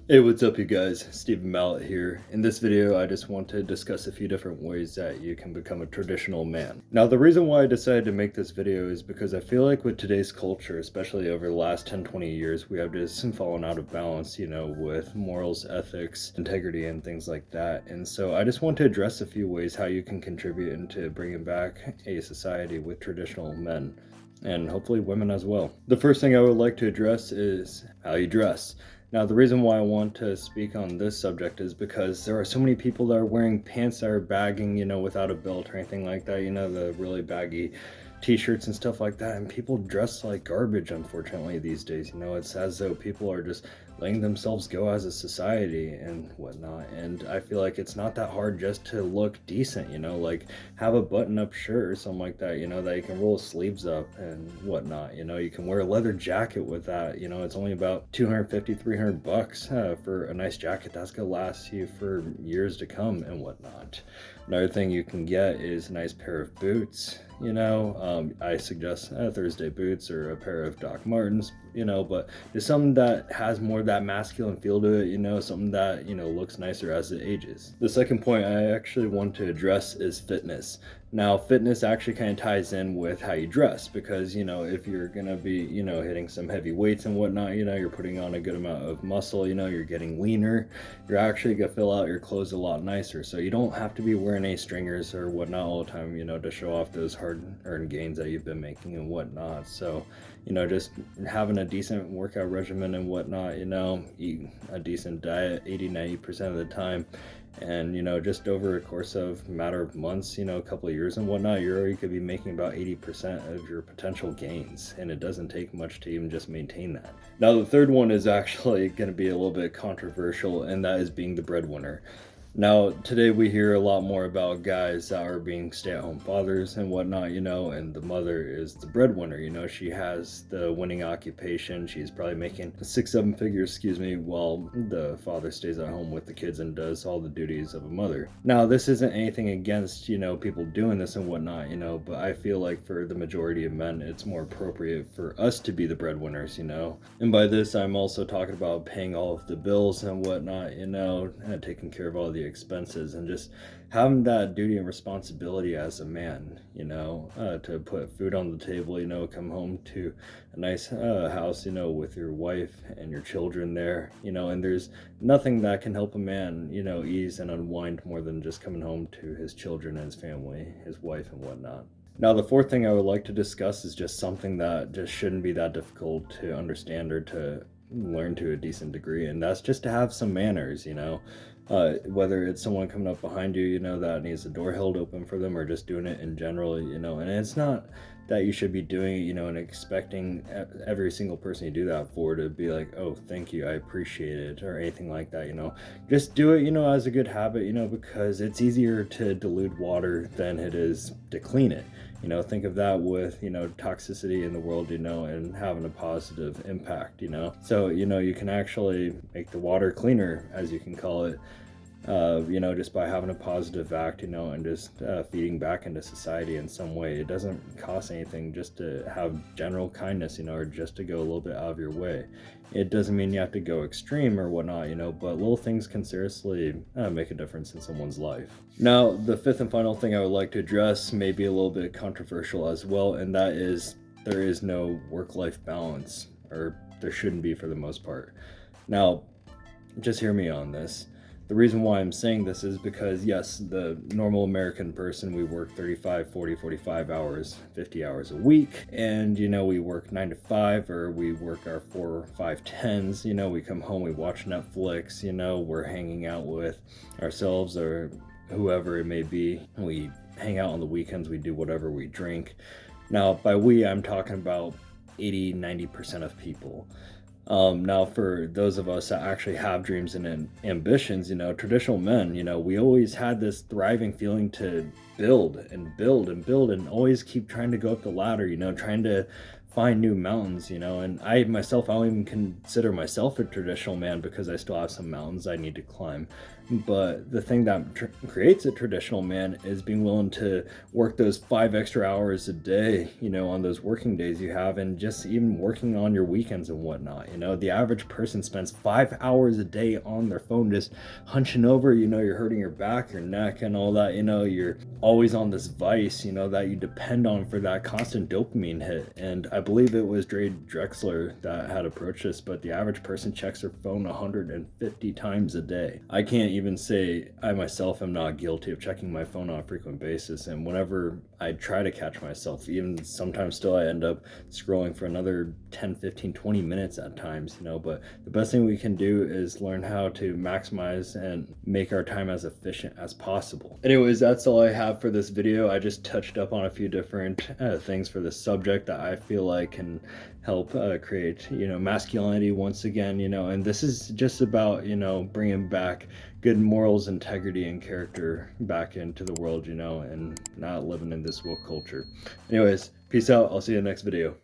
Hey, what's up, you guys? Stephen Mallet here. In this video, I just want to discuss a few different ways that you can become a traditional man. Now, the reason why I decided to make this video is because I feel like with today's culture, especially over the last 10, 20 years, we have just fallen out of balance, with morals, ethics, integrity, and things like that. And so I just want to address a few ways how you can contribute into bringing back a society with traditional men and hopefully women as well. The first thing I would like to address is how you dress. Now, the reason why I want to speak on this subject is because there are so many people that are wearing pants that are bagging, without a belt or anything like that, the really baggy t-shirts and stuff like that. And people dress like garbage, unfortunately, these days. It's as though people are just letting themselves go as a society and whatnot. And I feel like it's not that hard just to look decent, like have a button-up shirt or something like that, that you can roll sleeves up and whatnot. You can wear a leather jacket with that. It's only about 250, 300 bucks for a nice jacket that's gonna last you for years to come and whatnot. Another thing you can get is a nice pair of boots. I suggest Thursday boots or a pair of Doc Martens, but it's something that has more of that masculine feel to it, something that, looks nicer as it ages. The second point I actually want to address is fitness. Now, fitness actually kind of ties in with how you dress because, if you're going to be, hitting some heavy weights and whatnot, you're putting on a good amount of muscle, you're getting leaner, you're actually going to fill out your clothes a lot nicer. So you don't have to be wearing any stringers or whatnot all the time, to show off those hard-earned gains that you've been making and whatnot. So, just having a decent workout regimen and whatnot, eat a decent diet 80-90% of the time. And just over a course of a matter of months, a couple of years and whatnot, you could be making about 80% of your potential gains, and it doesn't take much to even just maintain that. Now, the third one is actually going to be a little bit controversial, and that is being the breadwinner. Now, today we hear a lot more about guys that are being stay-at-home fathers and whatnot, and the mother is the breadwinner. She has the winning occupation. She's probably making 6, 7 figures, while the father stays at home with the kids and does all the duties of a mother. Now, this isn't anything against, people doing this and whatnot, but I feel like for the majority of men, it's more appropriate for us to be the breadwinners, And by this, I'm also talking about paying all of the bills and whatnot, and taking care of all the expenses and just having that duty and responsibility as a man, to put food on the table, come home to a nice house, with your wife and your children there, and there's nothing that can help a man, ease and unwind more than just coming home to his children and his family, his wife and whatnot. Now, the fourth thing I would like to discuss is just something that just shouldn't be that difficult to understand or to learn to a decent degree, and that's just to have some manners, whether it's someone coming up behind you, that needs the door held open for them, or just doing it in general, and it's not that you should be doing it, and expecting every single person you do that for to be like, oh, thank you, I appreciate it, or anything like that, just do it, as a good habit, because it's easier to dilute water than it is to clean it. Think of that with, toxicity in the world, and having a positive impact, So, you can actually make the water cleaner, as you can call it, just by having a positive act, and just feeding back into society in some way. It doesn't cost anything just to have general kindness, or just to go a little bit out of your way. It doesn't mean you have to go extreme or whatnot, but little things can seriously make a difference in someone's life. Now, the fifth and final thing I would like to address may be a little bit controversial as well, and that is there is no work-life balance, or there shouldn't be for the most part. Now, just hear me on this. The reason why I'm saying this is because, yes, the normal American person, we work 35, 40, 45 hours, 50 hours a week. And, we work 9 to 5, or we work our 4, 5, 10s. We come home, we watch Netflix, we're hanging out with ourselves or whoever it may be. We hang out on the weekends, we do whatever, we drink. Now, by we, I'm talking about 80-90% of people. Now, for those of us that actually have dreams and ambitions, traditional men, we always had this thriving feeling to build and build and build and always keep trying to go up the ladder, trying to find new mountains, you know. And I myself, I don't even consider myself a traditional man because I still have some mountains I need to climb. But the thing that creates a traditional man is being willing to work those 5 extra hours a day, you know, on those working days you have, and just even working on your weekends and whatnot. You know, the average person spends 5 hours a day on their phone, just hunching over. You know, you're hurting your back, your neck, and all that. You know, you're always on this vice, you know, that you depend on for that constant dopamine hit. And I believe it was Dre Drexler that had approached this, but the average person checks their phone 150 times a day. I can't even say I myself am not guilty of checking my phone on a frequent basis. And whenever I try to catch myself, even sometimes still, I end up scrolling for another 10, 15, 20 minutes at times, you know. But the best thing we can do is learn how to maximize and make our time as efficient as possible. Anyways, that's all I have for this video. I just touched up on a few different things for this subject that I feel like can help create, you know, masculinity once again, you know. And this is just about, you know, bringing back good morals, integrity, and character back into the world, you know, and not living in this woke culture. Anyways, peace out. I'll see you in the next video.